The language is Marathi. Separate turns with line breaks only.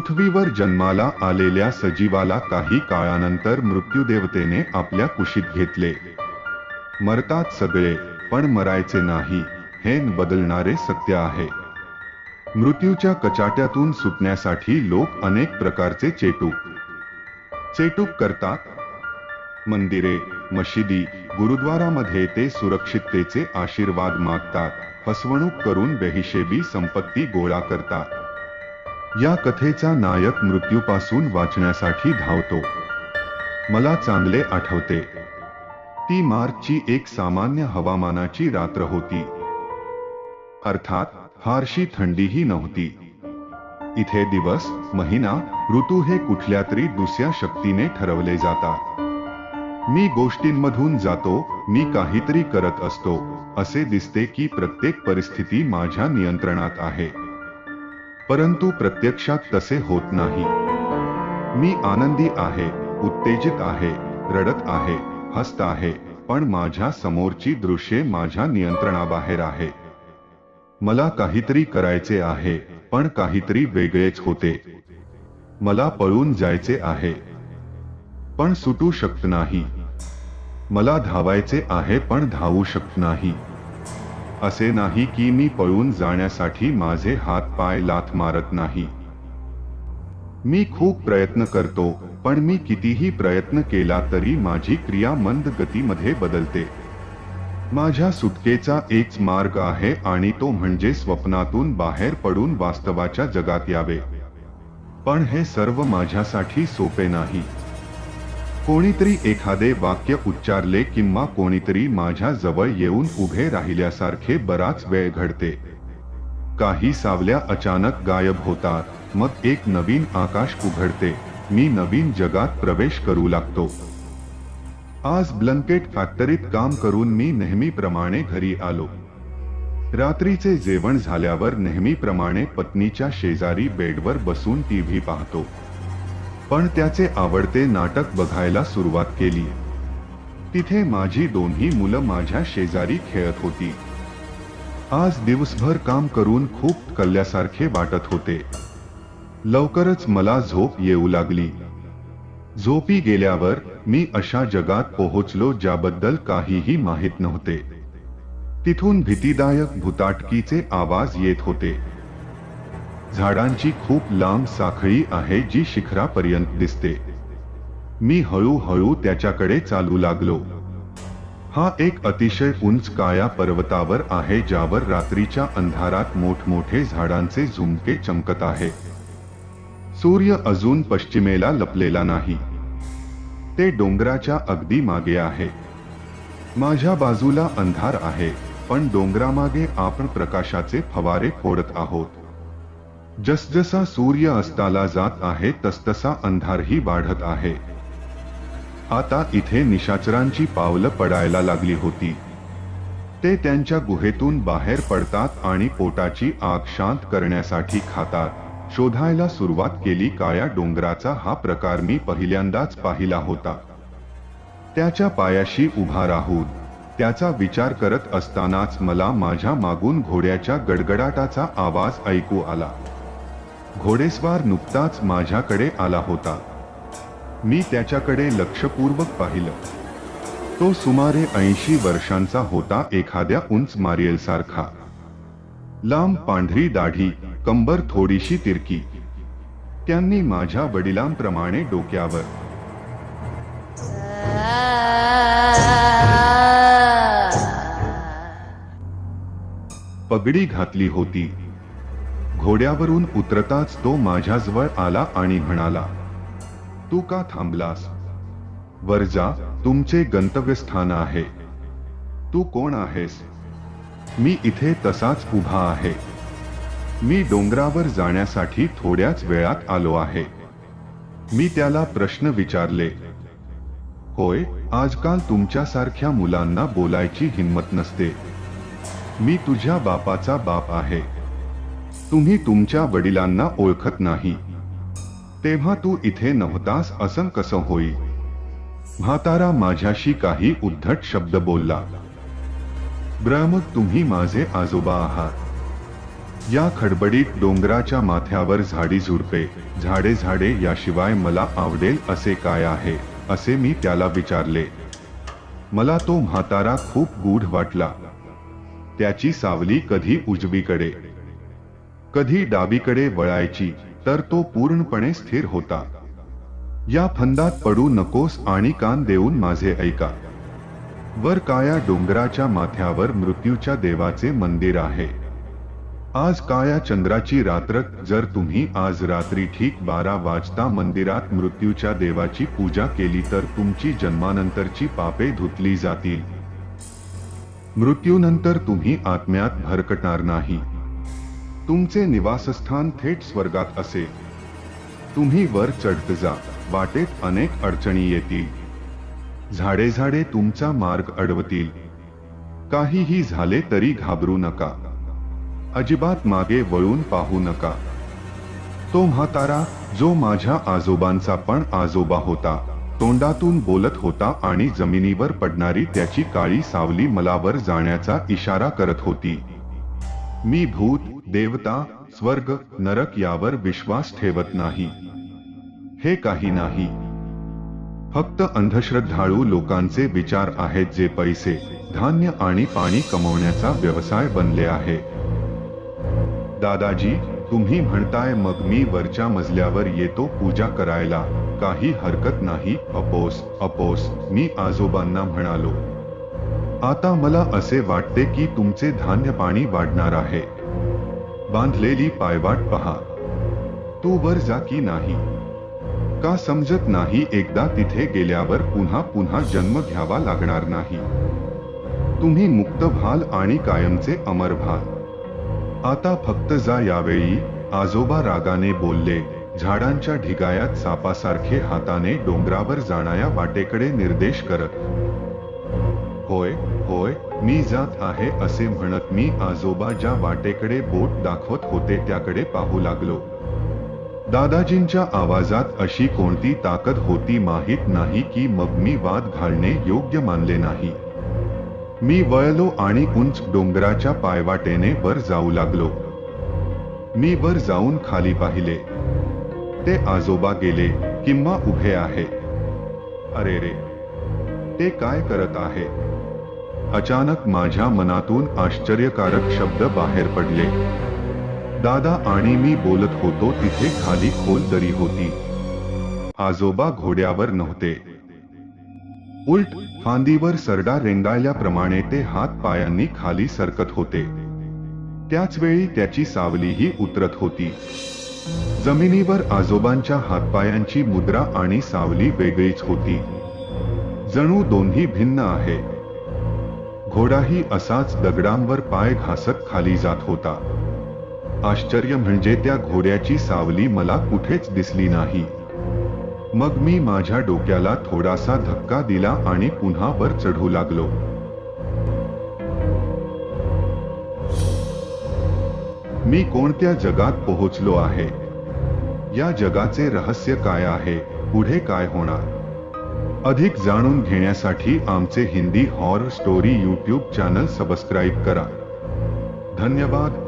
पृथ्वीवर जन्माला आलेल्या सजीवाला काही काळानंतर मृत्यूदेवतेने आपल्या कुशीत घेतले. मरतात सगळे, पण मरायचे नाही, हे बदलणारे सत्य आहे. मृत्यूच्या कचाट्यातून सुटण्यासाठी लोक अनेक प्रकारचे चेटूक करतात. मंदिरे, मशिदी, गुरुद्वारामध्ये ते सुरक्षिततेचे आशीर्वाद मागतात, फसवणूक करून बेहिशेबी संपत्ती गोळा करतात. या कथेचा नायक मृत्यूपासून वाचण्यासाठी धावतो. मला चांगले आठवते, ती मार्चची एक सामान्य हवामानाची रात्र होती. अर्थात फारशी थंडीही नव्हती. इथे दिवस, महिना, ऋतू हे कुठल्या तरी दुसऱ्या शक्तीने ठरवले जातात. मी गोष्टींमधून जातो, मी काहीतरी करत असतो, असे दिसते की प्रत्येक परिस्थिती माझ्या नियंत्रणात आहे. परंतु प्रत्यक्षात तसे होत नाही. मी आनंदी आहे, उत्तेजित आहे, रडत आहे, हसत आहे, पण माझ्या समोरची दृश्ये माझ्या नियंत्रणाबाहेर आहे. मला काहीतरी करायचे आहे, पण काहीतरी वेगळेच होते. मला पळून जायचे आहे, पण सुटू शकत नाही. मला धावायचे आहे, पण धावू शकत नाही. असे नाही की मी पळून जाण्यासाठी माझे हात पाय लाथ मारत नाही. मी खूप प्रयत्न करतो, पण मी कितीही प्रयत्न केला तरी माझी क्रिया मंद गतीमध्ये बदलते. माझ्या सुटकेचा एकच मार्ग आहे आणि तो म्हणजे स्वप्नातून बाहेर पडून वास्तवाच्या जगात यावे. पण हे सर्व माझ्यासाठी सोपे नाही. कोणीतरी एखादे वाक्य उच्चारले किंवा कोणीतरी माझ्या जवळ येऊन उभे राहिल्यासारखे बराच वेळ घडते. काही सावल्या अचानक गायब होतात, मग एक नवीन आकाश उघडते, मी नवीन जगात प्रवेश करू लागतो. आज ब्लँकेट फॅक्टरीत काम करून मी नेहमीप्रमाणे घरी आलो. रात्रीचे जेवण झाल्यावर नेहमीप्रमाणे पत्नीच्या शेजारी बेडवर बसून टीव्ही पाहतो. पण त्याचे आवडते नाटक बघायला सुरुवात केली. तिथे माझी दोन्ही मुलं माझ्या शेजारी खेळत होती. आज दिवसभर काम करून खूप कल्ल्यासारखे वाटत होते. लवकरच मला झोप येऊ लागली. झोपी गेल्यावर मी अशा जगात पोहोचलो ज्याबद्दल काहीही माहित नव्हते. तिथून भीतीदायक भुताटकीचे आवाज येत होते. झाडांची खूप लांब साखळी आहे जी शिखरापर्यंत दिसते. मी हळूहळू त्याच्याकडे चालू लागलो. हा एक अतिशय उंच काळ्या पर्वतावर आहे ज्यावर रात्रीच्या अंधारात मोठमोठे झाडांचे झुमके चमकत आहे. सूर्य अजून पश्चिमेला लपलेला नाही. ते डोंगराच्या अगदी मागे आहे. माझ्या बाजूला अंधार आहे, पण डोंगरामागे आपण प्रकाशाचे फवारे फोडत आहोत. जसजसा सूर्य अस्ताला जात आहे तसतसा अंधारही वाढत आहे. आता इथे निशाचरांची पावलं पडायला लागली होती. ते त्यांच्या गुहेतून बाहेर पडतात आणि पोटाची आग शांत करण्यासाठी खातात. शोधायला सुरुवात केली. काळ्या डोंगराचा हा प्रकार मी पहिल्यांदाच पाहिला होता. त्याच्या पायाशी उभा राहून त्याचा विचार करत असतानाच मला माझ्या मागून घोड्याच्या गडगडाटाचा आवाज ऐकू आला. घोडेस्वार नुकताच माझ्याकडे आला होता. मी त्याच्याकडे लक्षपूर्वक पाहिलं. तो सुमारे 80 वर्षांचा होता. एखाद्या उंच मारियलसारखा. लांब पांढरी दाढी, कंबर थोडीशी तिरकी. त्यांनी माझ्या वडिलांप्रमाणे डोक्यावर पगडी घातली होती. घोड्यावरून उतरताच तो माझ्याजवळ आला आणि म्हणाला, तू का थांबलास? वर जा, तुमचे गंतव्यस्थान आहे. तू कोण आहेस? मी इथे तसाच उभा आहे. मी डोंगरावर जाण्यासाठी थोड्याच वेळात आलो आहे. मी त्याला प्रश्न विचारले. होय, आजकाल तुमच्यासारख्या मुलांना बोलायची हिंमत नसते. मी तुझ्या बापाचा बाप आहे. तुम्ही तुमच्या वडिलांना ओळखत नाही. तेव्हा तू इथे नव्हतास असं कसं होईल? म्हातारा माझ्याशी काही उद्धट शब्द बोलला. मग तुम्ही माझे आजोबा आहात. या खडबडीत डोंगराच्या माथ्यावर झाडी झुडपे, झाडे झाडे याशिवाय मला आवडेल असे काय आहे, असे मी त्याला विचारले. मला तो म्हातारा खूप गूढ वाटला. त्याची सावली कधी उजवीकडे कधी डावीकडे वळायची, तर तो पूर्णपणे स्थिर होता. या फंदात पडू नकोस आणि कान देऊन माझे ऐका. वर काया डोंगराच्या माथ्यावर मृत्यूच्या देवाचे मंदिर आहे. आज काया चंद्राची रात्र. जर तुम्ही आज रात्री ठीक 12 वाजता मंदिरात मृत्यूच्या देवाची पूजा केली तर तुमची जन्मानंतरची पापे धुतली जातील. मृत्यूनंतर तुम्ही आत्म्यात भरकटणार नाही. तुमचे निवासस्थान थेट स्वर्गात असेल. तुम्ही वर चढत जा. वाटेत अनेक अडचणी येतील. झाडे झाडे तुमचा मार्ग अडवतील. काहीही झाले तरी घाबरू नका. अजिबात मागे वळून पाहू नका. तो म्हातारा, जो माझ्या आजोबांचा पण आजोबा होता, तोंडातून बोलत होता आणि जमिनीवर पडणारी त्याची काळी सावली मला वर जाण्याचा इशारा करत होती. मी भूत, देवता, स्वर्ग, नरक यावर विश्वास ठेवत नाही. हे काही नाही. फक्त अंधश्रद्धाळू लोकांचे विचार आहेत जे पैसे, धान्य आणि पाणी कमवण्याचा व्यवसाय बनले आहे. दादाजी, तुम्ही म्हणताय मग मी वरच्या मजल्यावर येतो पूजा करायला. काही हरकत नाही. अपोस, मी आजोबांना म्हणालो. आता मला असे वाटते की तुमचे धान्य पाणी वाढणार आहे. बांधलेली पायवाट पहा. तू वर जा की नाही का समजत नाही. एकदा तिथे गेल्यावर पुन्हा पुन्हा जन्म घ्यावा लागणार नाही. तुम्ही मुक्त व्हाल आणि कायमचे अमर व्हाल. आता फक्त जा. यावेळी आजोबा रागाने बोलले, झाडांच्या ढिगायात सापासारखे हाताने डोंगरावर जाणाऱ्या वाटेकडे निर्देश करत. होय होय, मी जात आहे असे म्हणत मी आजोबा ज्या वाटेकडे बोट दाखवत होते त्याकडे पाहू लागलो. दादाजींच्या आवाजात अशी कोणती ताकद होती माहीत नाही की मग मी वाद घालणे योग्य मानले नाही. मी वळलो आणि उंच डोंगराच्या पायवाटेने वर जाऊ लागलो. मी वर जाऊन खाली पाहिले. ते आजोबा गेले किंवा उभे आहे. अरे रे, ते काय करत आहे? अचानक माझ्या मनातून आश्चर्यकारक शब्द बाहेर पडले. दादा आणि मी बोलत होतो तिथे खाली खोल दरी होती. आजोबा घोड्यावर नव्हते. उलट फांदीवर सरडा रेंगाळल्याप्रमाणे ते हात पायांनी खाली सरकत होते. त्याच वेळी त्याची सावलीही उतरत होती. जमिनीवर आजोबांच्या हातपायांची मुद्रा आणि सावली वेगळीच होती. जणू दोन्ही भिन्न आहे. घोडाही असाच दगडांवर पाय घासत खाली जात होता. आश्चर्य म्हणजे त्या घोड्याची सावली मला कुठेच दिसली नाही. मग मी माझ्या डोक्याला थोडासा धक्का दिला आणि पुन्हा वर चढू लागलो. मी कोणत्या जगात पोहोचलो आहे? या जगाचे रहस्य काय आहे? पुढे काय होणार? अधिक जाणून घेण्यासाठी आमचे Hindi horror story YouTube channel subscribe करा. धन्यवाद.